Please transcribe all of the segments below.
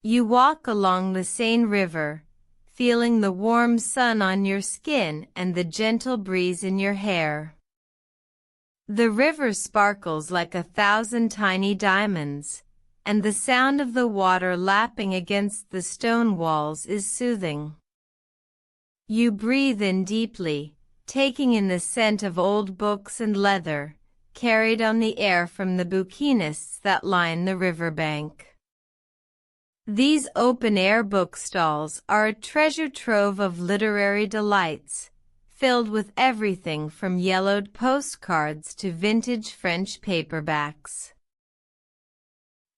You walk along the Seine River, feeling the warm sun on your skin and the gentle breeze in your hair. The river sparkles like 1,000 tiny diamonds, and the sound of the water lapping against the stone walls is soothing. You breathe in deeply, taking in the scent of old books and leather, carried on the air from the Bouquinistes that line the riverbank. These open-air bookstalls are a treasure trove of literary delights, filled with everything from yellowed postcards to vintage French paperbacks.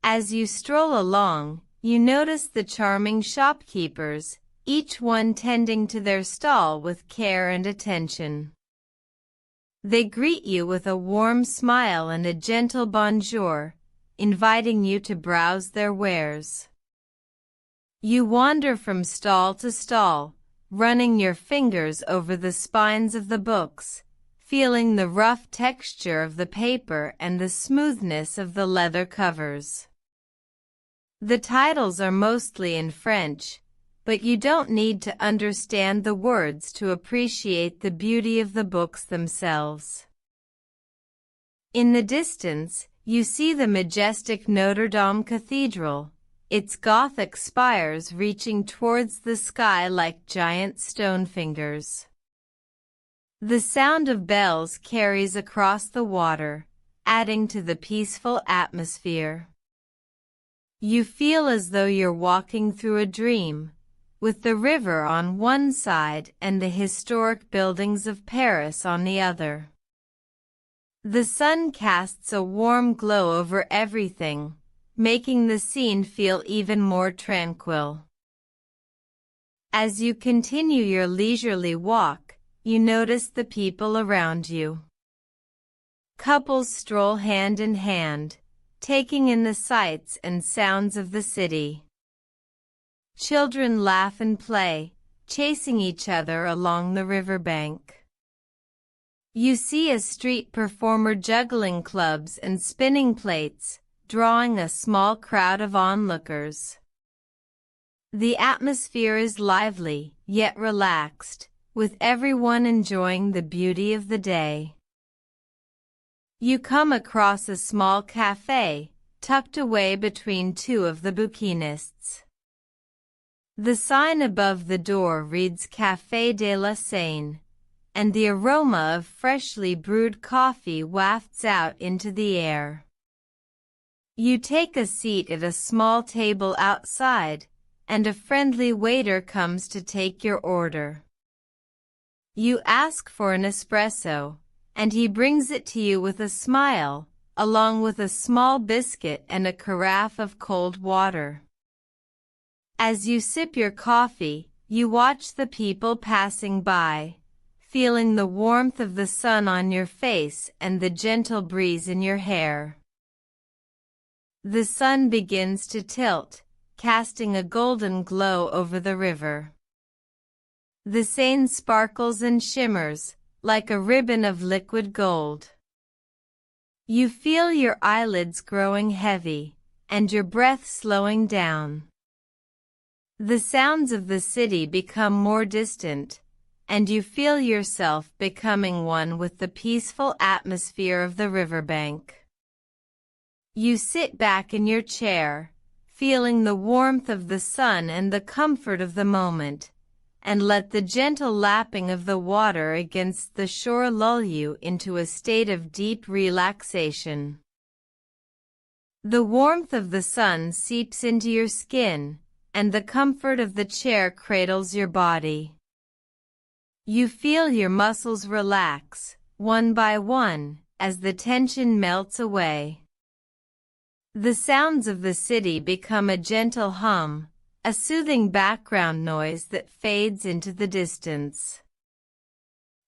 As you stroll along, you notice the charming shopkeepers, each one tending to their stall with care and attention. They greet you with a warm smile and a gentle bonjour, inviting you to browse their wares. You wander from stall to stall, running your fingers over the spines of the books, feeling the rough texture of the paper and the smoothness of the leather covers. The titles are mostly in French, but you don't need to understand the words to appreciate the beauty of the books themselves. In the distance, you see the majestic Notre Dame Cathedral, its Gothic spires reaching towards the sky like giant stone fingers. The sound of bells carries across the water, adding to the peaceful atmosphere. You feel as though you're walking through a dream, with the river on one side and the historic buildings of Paris on the other. The sun casts a warm glow over everything, making the scene feel even more tranquil. As you continue your leisurely walk, you notice the people around you. Couples stroll hand in hand, taking in the sights and sounds of the city. Children laugh and play, chasing each other along the riverbank. You see a street performer juggling clubs and spinning plates, drawing a small crowd of onlookers. The atmosphere is lively, yet relaxed, with everyone enjoying the beauty of the day. You come across a small cafe, tucked away between two of the Bouquinistes. The sign above the door reads Café de la Seine, and the aroma of freshly brewed coffee wafts out into the air. You take a seat at a small table outside, and a friendly waiter comes to take your order. You ask for an espresso, and he brings it to you with a smile, along with a small biscuit and a carafe of cold water. As you sip your coffee, you watch the people passing by, feeling the warmth of the sun on your face and the gentle breeze in your hair. The sun begins to tilt, casting a golden glow over the river. The Seine sparkles and shimmers, like a ribbon of liquid gold. You feel your eyelids growing heavy, and your breath slowing down. The sounds of the city become more distant, and you feel yourself becoming one with the peaceful atmosphere of the riverbank. You sit back in your chair, feeling the warmth of the sun and the comfort of the moment, and let the gentle lapping of the water against the shore lull you into a state of deep relaxation. The warmth of the sun seeps into your skin, and the comfort of the chair cradles your body. You feel your muscles relax, one by one, as the tension melts away. The sounds of the city become a gentle hum, a soothing background noise that fades into the distance.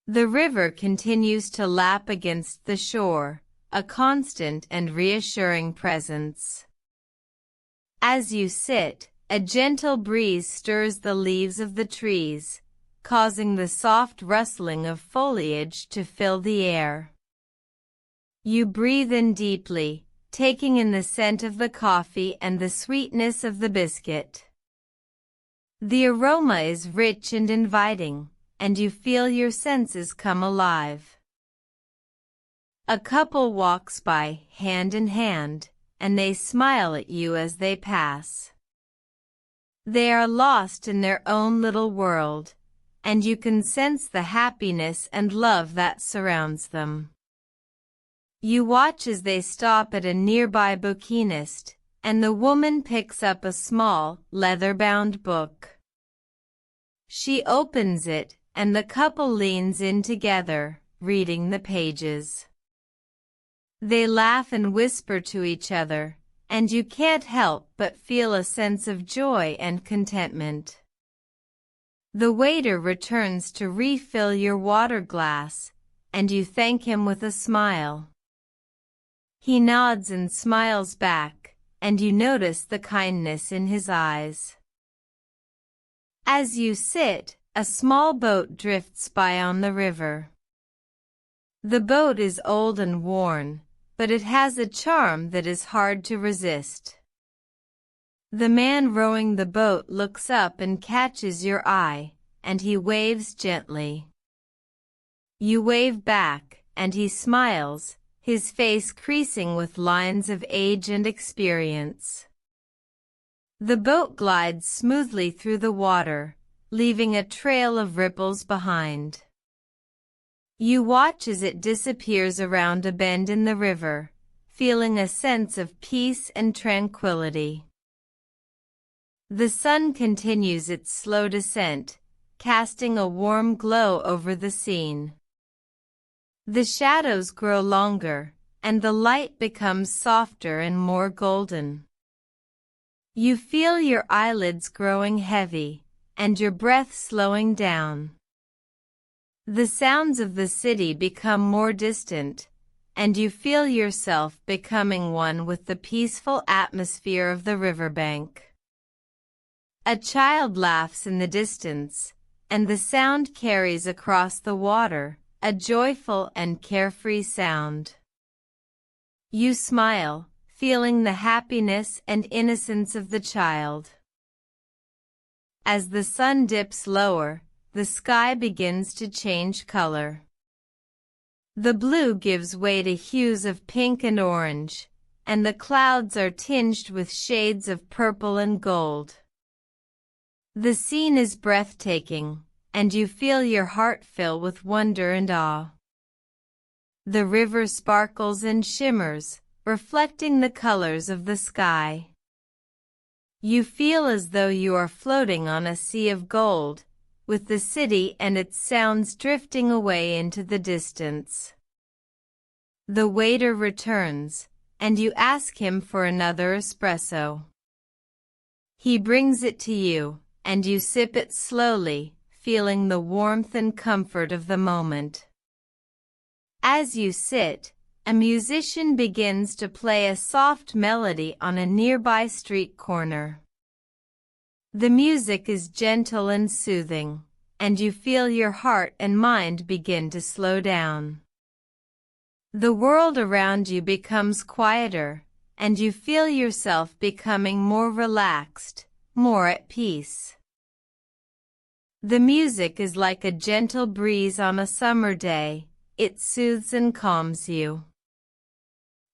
The river continues to lap against the shore, a constant and reassuring presence. As you sit, a gentle breeze stirs the leaves of the trees, causing the soft rustling of foliage to fill the air. You breathe in deeply, taking in the scent of the coffee and the sweetness of the biscuit. The aroma is rich and inviting, and you feel your senses come alive. A couple walks by, hand in hand, and they smile at you as they pass. They are lost in their own little world, and you can sense the happiness and love that surrounds them. You watch as they stop at a nearby Bouquinistes, and the woman picks up a small, leather-bound book. She opens it, and the couple leans in together, reading the pages. They laugh and whisper to each other, and you can't help but feel a sense of joy and contentment. The waiter returns to refill your water glass, and you thank him with a smile. He nods and smiles back, and you notice the kindness in his eyes. As you sit, a small boat drifts by on the river. The boat is old and worn, but it has a charm that is hard to resist. The man rowing the boat looks up and catches your eye, and he waves gently. You wave back, and he smiles, his face creasing with lines of age and experience. The boat glides smoothly through the water, leaving a trail of ripples behind. You watch as it disappears around a bend in the river, feeling a sense of peace and tranquility. The sun continues its slow descent, casting a warm glow over the scene. The shadows grow longer, and the light becomes softer and more golden. You feel your eyelids growing heavy, and your breath slowing down. The sounds of the city become more distant, and you feel yourself becoming one with the peaceful atmosphere of the riverbank. A child laughs in the distance, and the sound carries across the water, a joyful and carefree sound. You smile, feeling the happiness and innocence of the child. As the sun dips lower, the sky begins to change color. The blue gives way to hues of pink and orange, and the clouds are tinged with shades of purple and gold. The scene is breathtaking, and you feel your heart fill with wonder and awe. The river sparkles and shimmers, reflecting the colors of the sky. You feel as though you are floating on a sea of gold, with the city and its sounds drifting away into the distance. The waiter returns, and you ask him for another espresso. He brings it to you, and you sip it slowly, feeling the warmth and comfort of the moment. As you sit, a musician begins to play a soft melody on a nearby street corner. The music is gentle and soothing, and you feel your heart and mind begin to slow down. The world around you becomes quieter, and you feel yourself becoming more relaxed, more at peace. The music is like a gentle breeze on a summer day, it soothes and calms you.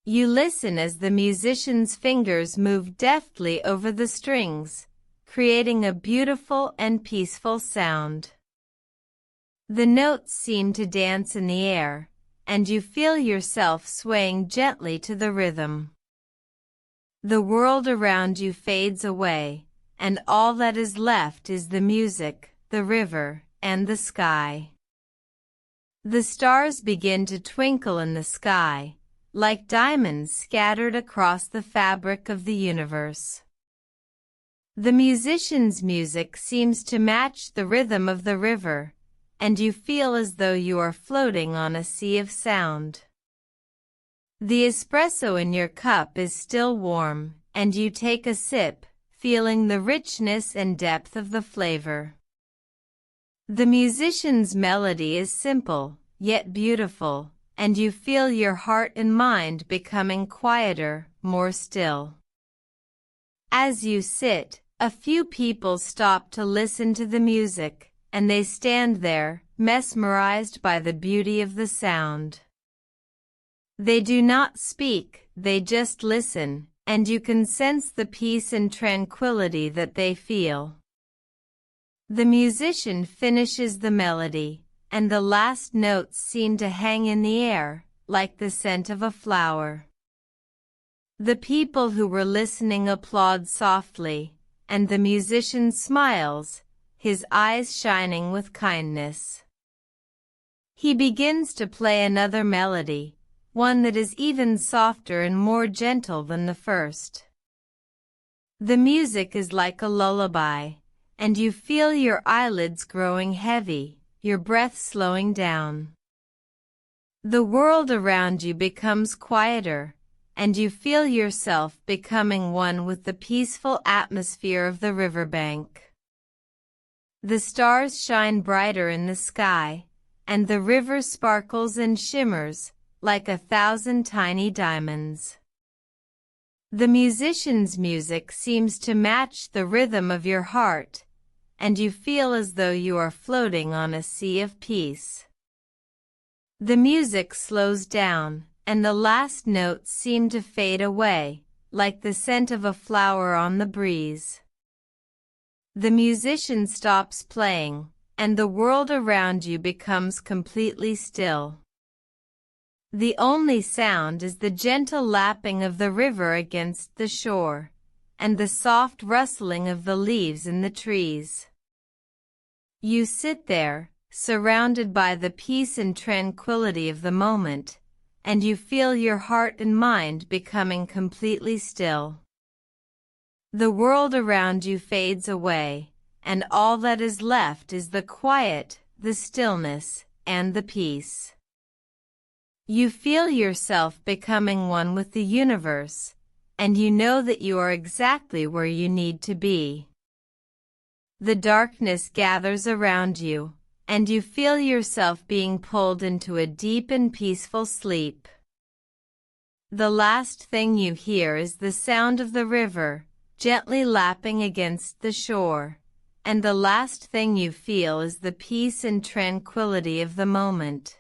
You listen as the musician's fingers move deftly over the strings, creating a beautiful and peaceful sound. The notes seem to dance in the air, and you feel yourself swaying gently to the rhythm. The world around you fades away, and all that is left is the music, the river, and the sky. The stars begin to twinkle in the sky, like diamonds scattered across the fabric of the universe. The musician's music seems to match the rhythm of the river, and you feel as though you are floating on a sea of sound. The espresso in your cup is still warm, and you take a sip, feeling the richness and depth of the flavor. The musician's melody is simple, yet beautiful, and you feel your heart and mind becoming quieter, more still. As you sit, a few people stop to listen to the music, and they stand there, mesmerized by the beauty of the sound. They do not speak, they just listen, and you can sense the peace and tranquility that they feel. The musician finishes the melody, and the last notes seem to hang in the air, like the scent of a flower. The people who were listening applaud softly, and the musician smiles, his eyes shining with kindness. He begins to play another melody, one that is even softer and more gentle than the first. The music is like a lullaby, and you feel your eyelids growing heavy, your breath slowing down. The world around you becomes quieter, and you feel yourself becoming one with the peaceful atmosphere of the riverbank. The stars shine brighter in the sky, and the river sparkles and shimmers like 1,000 tiny diamonds. The musician's music seems to match the rhythm of your heart, and you feel as though you are floating on a sea of peace. The music slows down, and the last notes seem to fade away, like the scent of a flower on the breeze. The musician stops playing, and the world around you becomes completely still. The only sound is the gentle lapping of the river against the shore, and the soft rustling of the leaves in the trees. You sit there, surrounded by the peace and tranquility of the moment, and you feel your heart and mind becoming completely still. The world around you fades away, and all that is left is the quiet, the stillness, and the peace. You feel yourself becoming one with the universe, and you know that you are exactly where you need to be. The darkness gathers around you, and you feel yourself being pulled into a deep and peaceful sleep. The last thing you hear is the sound of the river, gently lapping against the shore, and the last thing you feel is the peace and tranquility of the moment.